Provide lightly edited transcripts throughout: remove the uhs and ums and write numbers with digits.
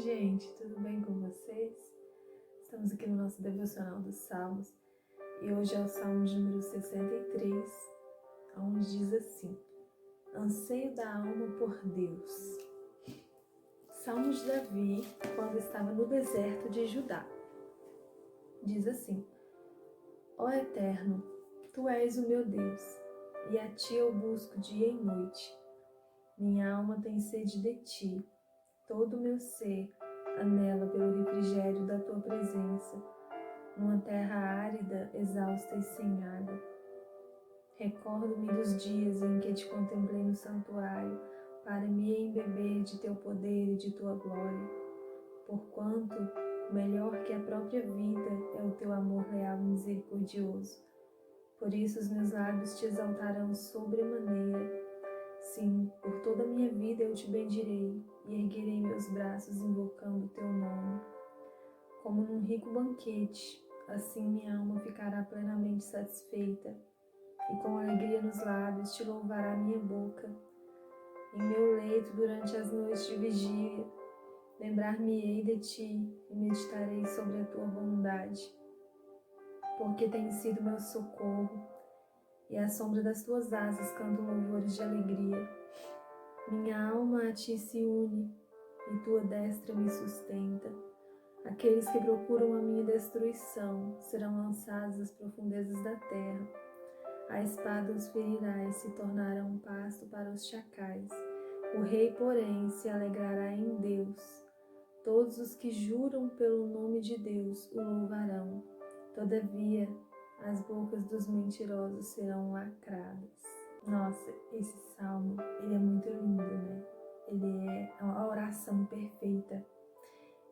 Gente, tudo bem com vocês? Estamos aqui no nosso devocional dos Salmos e hoje é o Salmo de número 63, onde diz assim: Anseio da alma por Deus. Salmo de Davi, quando estava no deserto de Judá. Diz assim: Ó Eterno, Tu és o meu Deus, e a Ti eu busco dia e noite. Minha alma tem sede de Ti, todo o meu ser anela pelo refrigério da Tua presença, numa terra árida, exausta e sem água. Recordo-me dos dias em que Te contemplei no santuário, para me embeber de Teu poder e de Tua glória. Porquanto, melhor que a própria vida é o Teu amor leal e misericordioso. Por isso os meus lábios Te exaltarão sobremaneira. Sim, por toda a minha vida eu Te bendirei e erguerei meus braços invocando o Teu nome. Como num rico banquete, assim minha alma ficará plenamente satisfeita, e com alegria nos lábios Te louvará minha boca. Em meu leito durante as noites de vigília, lembrar-me-ei de Ti e meditarei sobre a Tua bondade. Porque tens sido meu socorro, e à sombra das Tuas asas canto louvores de alegria. Minha alma a Ti se une, e Tua destra me sustenta. Aqueles que procuram a minha destruição serão lançados às profundezas da terra. A espada os ferirá e se tornará um pasto para os chacais. O rei, porém, se alegrará em Deus. Todos os que juram pelo nome de Deus o louvarão. Todavia, as bocas dos mentirosos serão lacradas. Nossa, esse salmo, ele é muito lindo, né? Ele é a oração perfeita.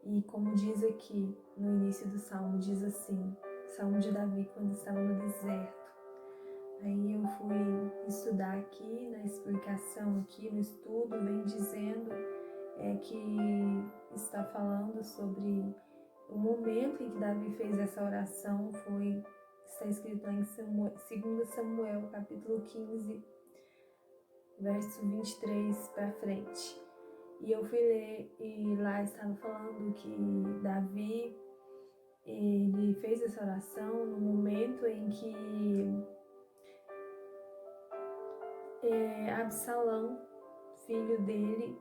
E como diz aqui no início do salmo, diz assim, Salmo de Davi quando estava no deserto. Aí eu fui estudar aqui, na explicação aqui, no estudo, vem dizendo que está falando sobre o momento em que Davi fez essa oração, está escrito lá em 2 Samuel, capítulo 15, verso 23 para frente. E eu fui ler e lá estava falando que Davi, ele fez essa oração no momento em que Absalão, filho dele,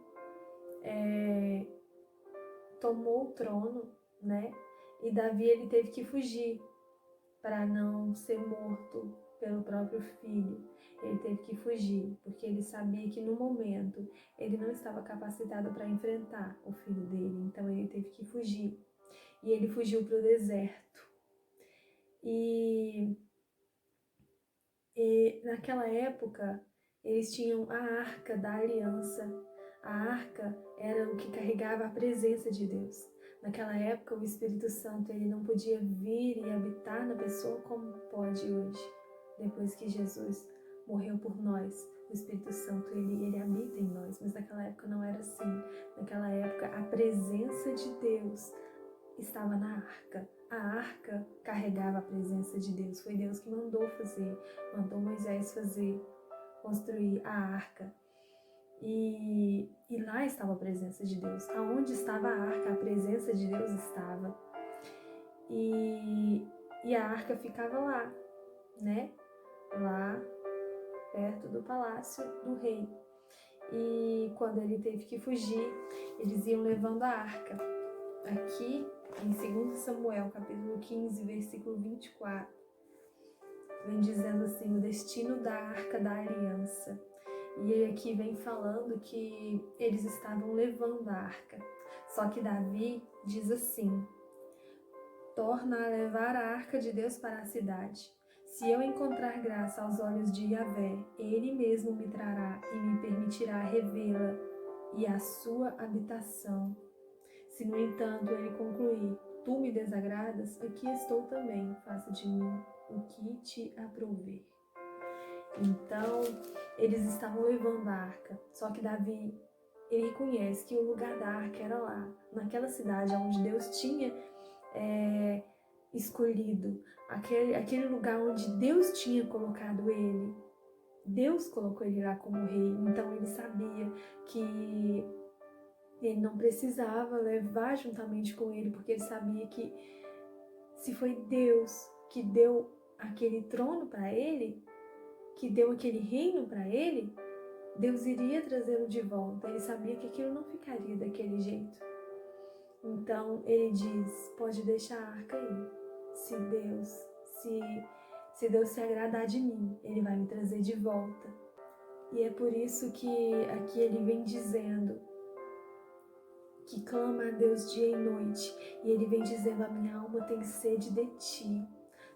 tomou o trono, né? E Davi, ele teve que fugir para não ser morto pelo próprio filho. Ele teve que fugir, porque ele sabia que no momento ele não estava capacitado para enfrentar o filho dele, então ele teve que fugir. E ele fugiu para o deserto. E naquela época, eles tinham a Arca da Aliança. A Arca era o que carregava a presença de Deus. Naquela época, o Espírito Santo ele não podia vir e habitar na pessoa como pode hoje. Depois que Jesus morreu por nós, o Espírito Santo ele habita em nós. Mas naquela época não era assim. Naquela época, a presença de Deus estava na Arca. A Arca carregava a presença de Deus. Foi Deus que mandou Moisés fazer, construir a Arca. E lá estava a presença de Deus. Aonde estava a Arca, a presença de Deus estava. E a Arca ficava lá, né? Lá, perto do palácio do rei. E quando ele teve que fugir, eles iam levando a Arca. Aqui, em 2 Samuel, capítulo 15, versículo 24, vem dizendo assim, o destino da Arca da Aliança. E aqui vem falando que eles estavam levando a Arca. Só que Davi diz assim, torna a levar a Arca de Deus para a cidade. Se eu encontrar graça aos olhos de Yahvé, ele mesmo me trará e me permitirá revê-la e a sua habitação. Se, no entanto, ele concluir, tu me desagradas, aqui estou também, faça de mim o que te aprouver. Então, eles estavam levando a Arca, só que Davi, ele reconhece que o lugar da Arca era lá, naquela cidade onde Deus tinha escolhido, aquele lugar onde Deus tinha colocado ele. Deus colocou ele lá como rei, então ele sabia que Ele não precisava levar juntamente com ele, porque ele sabia que se foi Deus que deu aquele trono para ele, que deu aquele reino para ele, Deus iria trazê-lo de volta. Ele sabia que aquilo não ficaria daquele jeito. Então ele diz: pode deixar a arca aí. Se Deus se agradar de mim, ele vai me trazer de volta. E é por isso que aqui ele vem dizendo que clama a Deus dia e noite. E ele vem dizendo: a minha alma tem sede de ti.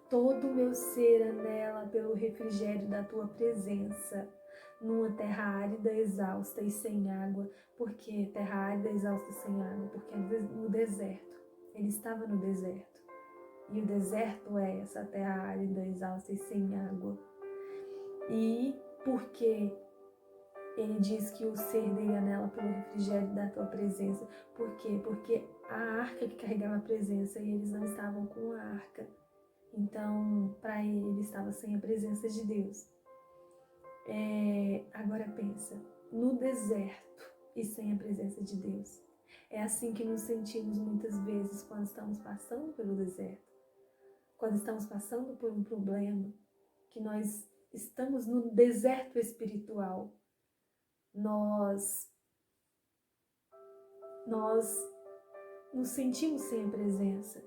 Todo o meu ser anela pelo refrigério da tua presença. Numa terra árida, exausta e sem água. Por que terra árida, exausta e sem água? Porque no deserto. Ele estava no deserto. E o deserto é essa terra árida, exausta e sem água. E porque ele diz que o ser dele anela pelo refrigério da tua presença. Por quê? Porque a arca que carregava a presença e eles não estavam com a arca. Então, para ele estava sem a presença de Deus. Agora pensa, no deserto e sem a presença de Deus. É assim que nos sentimos muitas vezes quando estamos passando pelo deserto. Quando estamos passando por um problema, que nós estamos no deserto espiritual. Nós nos sentimos sem a presença.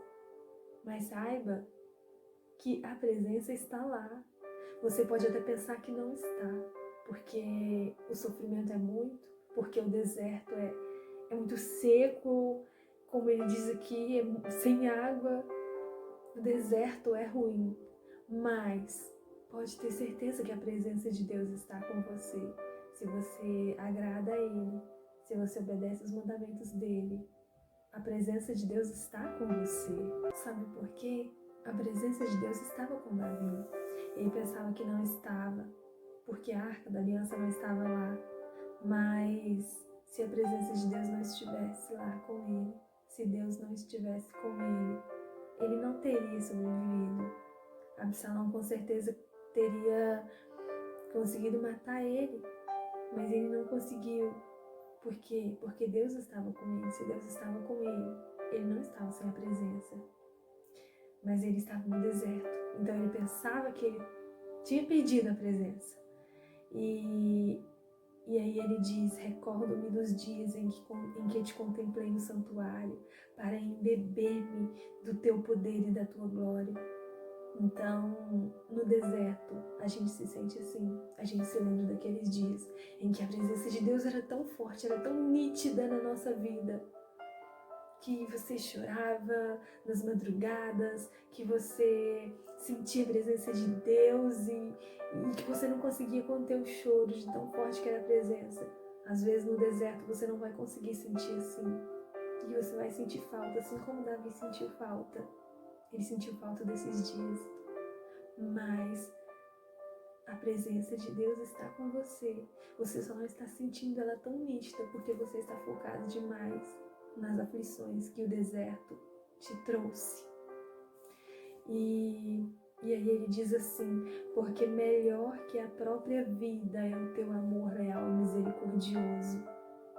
Mas saiba que a presença está lá. Você pode até pensar que não está, porque o sofrimento é muito, porque o deserto é muito seco, como ele diz aqui, é sem água. O deserto é ruim, mas pode ter certeza que a presença de Deus está com você. Se você agrada a Ele, se você obedece os mandamentos dEle, a presença de Deus está com você. Sabe por quê? A presença de Deus estava com Davi. Ele pensava que não estava, porque a arca da aliança não estava lá. Mas se a presença de Deus não estivesse lá com ele, se Deus não estivesse com ele não teria sobrevivido. Absalão com certeza teria conseguido matar ele, mas ele não conseguiu. Por quê? Porque Deus estava com ele. Se Deus estava com ele não estava sem a presença. Mas ele estava no deserto. Então ele pensava que ele tinha perdido a presença. E aí ele diz: recordo-me dos dias em que te contemplei no santuário, para embeber-me do teu poder e da tua glória. Então, no deserto, a gente se sente assim, a gente se lembra daqueles dias em que a presença de Deus era tão forte, era tão nítida na nossa vida, que você chorava nas madrugadas, que você sentia a presença de Deus e que você não conseguia conter o choro de tão forte que era a presença. Às vezes no deserto você não vai conseguir sentir assim, e você vai sentir falta, assim como Davi sentiu falta. Ele sentiu falta desses dias, mas a presença de Deus está com você. Você só não está sentindo ela tão nítida porque você está focado demais nas aflições que o deserto te trouxe. E aí ele diz assim: porque melhor que a própria vida é o teu amor leal e misericordioso.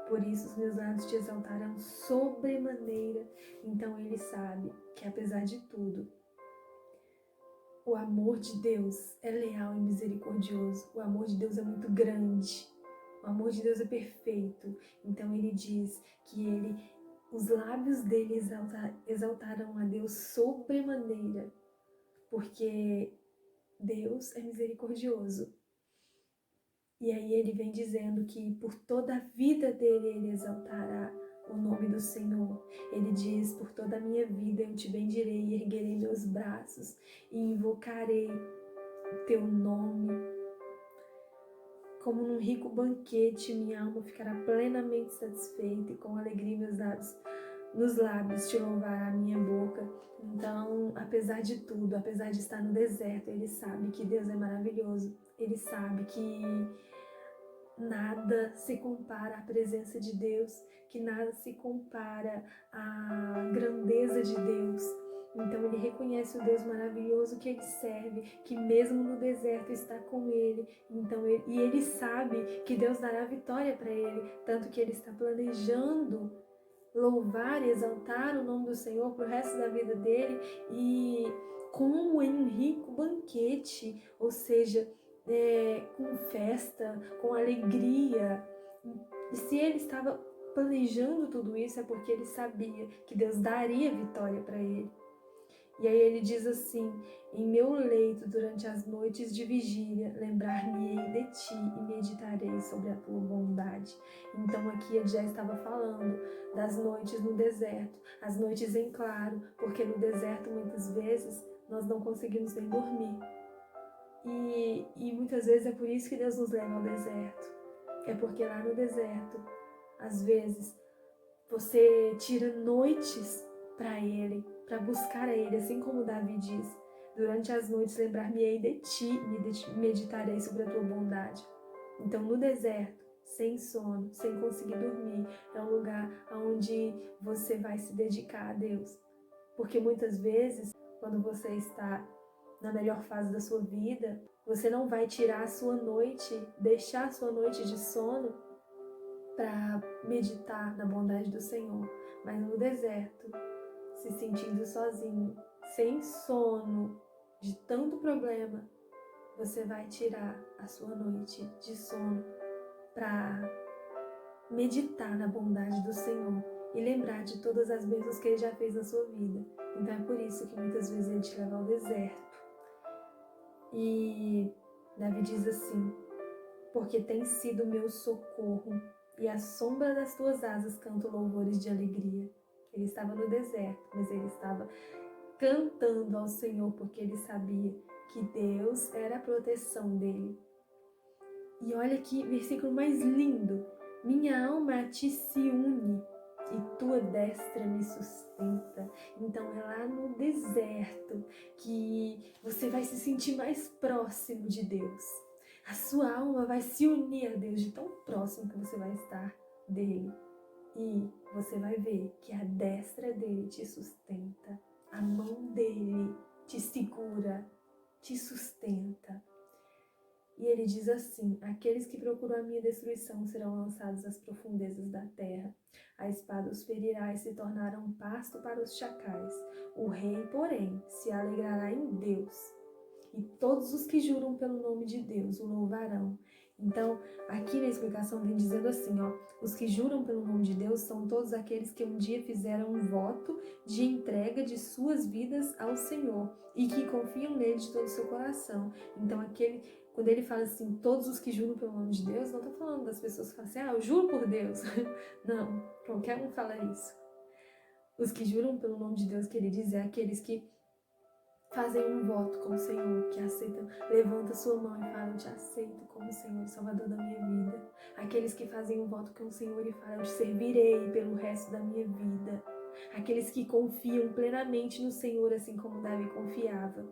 Por isso os meus lábios te exaltarão sobremaneira. Então ele sabe que apesar de tudo, o amor de Deus é leal e misericordioso. O amor de Deus é muito grande. O amor de Deus é perfeito. Então ele diz que os lábios dele exaltarão a Deus sobremaneira, porque Deus é misericordioso. E aí ele vem dizendo que por toda a vida dele ele exaltará o nome do Senhor. Ele diz: por toda a minha vida eu te bendirei e erguerei meus braços e invocarei o teu nome. Como num rico banquete, minha alma ficará plenamente satisfeita e com alegria nos lábios te louvará a minha boca. Então, apesar de tudo, apesar de estar no deserto, ele sabe que Deus é maravilhoso. Ele sabe que nada se compara à presença de Deus, que nada se compara à grandeza de Deus. Então ele reconhece o Deus maravilhoso que ele serve, que mesmo no deserto está com ele. Então ele sabe que Deus dará vitória para ele, tanto que ele está planejando louvar e exaltar o nome do Senhor para o resto da vida dele, e como em um rico banquete, ou seja, com festa, com alegria. E se ele estava planejando tudo isso, é porque ele sabia que Deus daria vitória para ele. E aí ele diz assim: em meu leito durante as noites de vigília, lembrar-me-ei de ti e meditarei sobre a tua bondade. Então aqui ele já estava falando das noites no deserto, as noites em claro, porque no deserto muitas vezes nós não conseguimos nem dormir. E muitas vezes é por isso que Deus nos leva ao deserto. É porque lá no deserto, às vezes, você tira noites para Ele, para buscar a Ele, assim como Davi diz: durante as noites lembrar-me-ei de ti, meditarei sobre a tua bondade. Então, no deserto, sem sono, sem conseguir dormir, é um lugar onde você vai se dedicar a Deus. Porque muitas vezes, quando você está na melhor fase da sua vida, você não vai tirar a sua noite, deixar a sua noite de sono para meditar na bondade do Senhor. Mas no deserto, se sentindo sozinho, sem sono, de tanto problema, você vai tirar a sua noite de sono para meditar na bondade do Senhor e lembrar de todas as bênçãos que Ele já fez na sua vida. Então é por isso que muitas vezes Ele te leva ao deserto. E Davi diz assim: porque tem sido meu socorro, e à sombra das tuas asas canto louvores de alegria. Ele estava no deserto, mas ele estava cantando ao Senhor, porque ele sabia que Deus era a proteção dele. E olha que versículo mais lindo: minha alma a ti se une, e tua destra me sustenta. Então é lá no deserto que você vai se sentir mais próximo de Deus. A sua alma vai se unir a Deus de tão próximo que você vai estar dele. E você vai ver que a destra dele te sustenta, a mão dele te segura, te sustenta. E ele diz assim: aqueles que procuram a minha destruição serão lançados às profundezas da terra. A espada os ferirá e se tornarão pasto para os chacais. O rei, porém, se alegrará em Deus. E todos os que juram pelo nome de Deus o louvarão. Então, aqui na explicação vem dizendo assim, os que juram pelo nome de Deus são todos aqueles que um dia fizeram um voto de entrega de suas vidas ao Senhor e que confiam nele de todo o seu coração. Então, quando ele fala assim, todos os que juram pelo nome de Deus, não está falando das pessoas que falam assim, eu juro por Deus. Não, qualquer um fala isso. Os que juram pelo nome de Deus, que ele diz, é aqueles que fazem um voto com o Senhor, que aceitam, levanta sua mão e fala: eu te aceito como Senhor e Salvador da minha vida. Aqueles que fazem um voto com o Senhor e falam: eu te servirei pelo resto da minha vida. Aqueles que confiam plenamente no Senhor, assim como Davi confiava.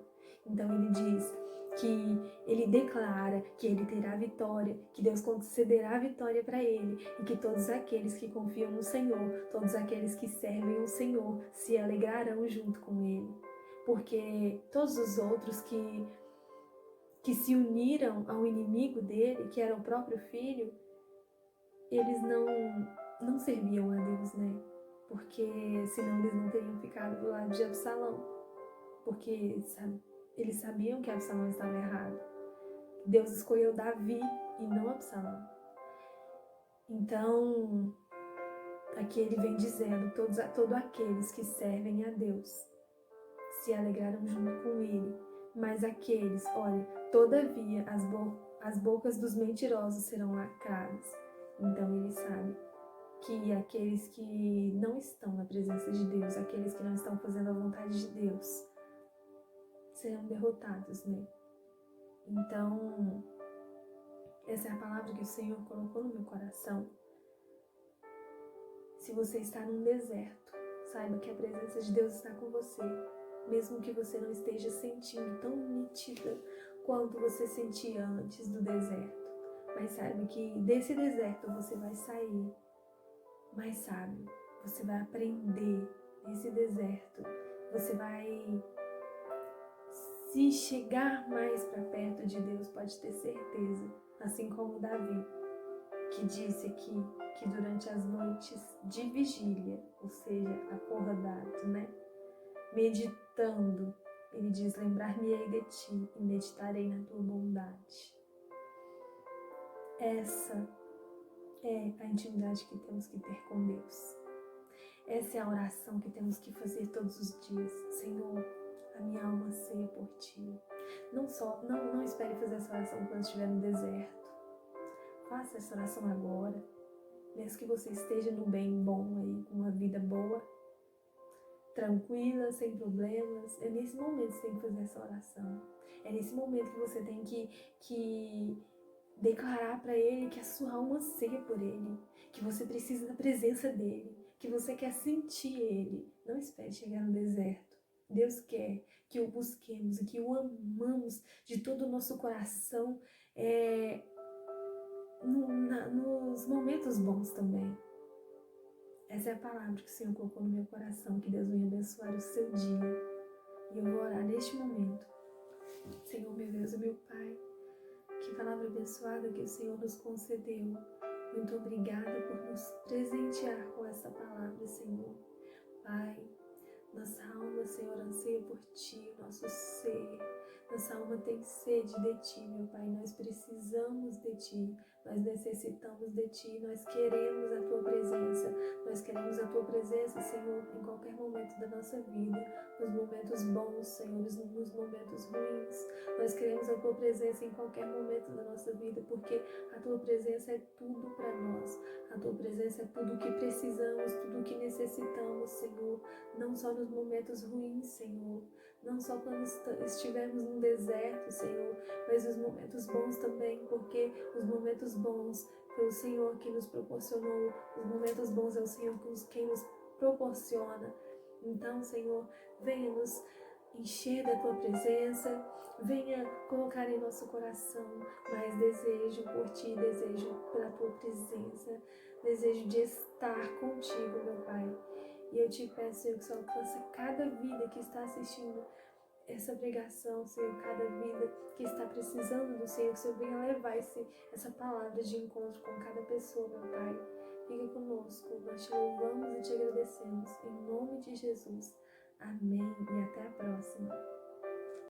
Então ele diz que ele declara que ele terá vitória, que Deus concederá a vitória para ele, e que todos aqueles que confiam no Senhor, todos aqueles que servem o Senhor, se alegrarão junto com ele. Porque todos os outros que se uniram ao inimigo dele, que era o próprio filho, eles não serviam a Deus, né? Porque senão eles não teriam ficado do lado de Absalão. Porque eles sabiam que Absalão estava errado. Deus escolheu Davi e não Absalão. Então, aqui ele vem dizendo: todos aqueles que servem a Deus se alegraram junto com ele. Mas aqueles, olha, todavia as bocas dos mentirosos serão lacradas. Então ele sabe que aqueles que não estão na presença de Deus, aqueles que não estão fazendo a vontade de Deus, serão derrotados, né? Então, essa é a palavra que o Senhor colocou no meu coração. Se você está num deserto, saiba que a presença de Deus está com você. Mesmo que você não esteja sentindo tão nítida quanto você sentia antes do deserto. Mas saiba que desse deserto você vai sair mais sábio. Você vai aprender nesse deserto. você vai se chegar mais para perto de Deus, pode ter certeza. Assim como Davi, que disse aqui que durante as noites de vigília, ou seja, acordado, né? Meditando, ele diz: lembrar-me-ei de ti e meditarei na tua bondade. Essa é a intimidade que temos que ter com Deus. Essa é a oração que temos que fazer todos os dias. Senhor, a minha alma anseia por ti. Não espere fazer essa oração quando estiver no deserto. Faça essa oração agora. Mesmo que você esteja no bem bom aí, com uma vida boa, tranquila, sem problemas, é nesse momento que você tem que fazer essa oração. É nesse momento que você tem que declarar para Ele que a sua alma anseia por Ele, que você precisa da presença dEle, que você quer sentir Ele. Não espere chegar no deserto. Deus quer que o busquemos e que o amamos de todo o nosso coração, nos momentos bons também. Essa é a palavra que o Senhor colocou no meu coração, que Deus venha abençoar o seu dia. E eu vou orar neste momento. Senhor, meu Deus e meu Pai, que palavra abençoada que o Senhor nos concedeu. Muito obrigada por nos presentear com essa palavra, Senhor. Pai, nossa alma, Senhor, anseia por Ti, nosso ser. Nossa alma tem sede de Ti, meu Pai. Nós precisamos de Ti. Nós necessitamos de Ti. Nós queremos a Tua presença. Nós queremos a Tua presença, Senhor, em qualquer momento da nossa vida. Nos momentos bons, Senhor, nos momentos ruins. Nós queremos a Tua presença em qualquer momento da nossa vida, porque a Tua presença é tudo para nós. A Tua presença é tudo o que precisamos, tudo o que necessitamos, Senhor. Não só nos momentos ruins, Senhor. Não só quando estivermos num deserto, Senhor, mas os momentos bons também, porque os momentos bons foi o Senhor que nos proporcionou. Os momentos bons é o Senhor quem nos proporciona. Então, Senhor, venha nos encher da Tua presença, venha colocar em nosso coração mais desejo por Ti, desejo pela Tua presença, desejo de estar contigo, meu Pai. E eu te peço, Senhor, que você alcance cada vida que está assistindo essa pregação, Senhor, cada vida que está precisando do Senhor, que o Senhor venha levar essa palavra de encontro com cada pessoa, meu Pai. Fica conosco, nós te louvamos e te agradecemos. Em nome de Jesus. Amém e até a próxima.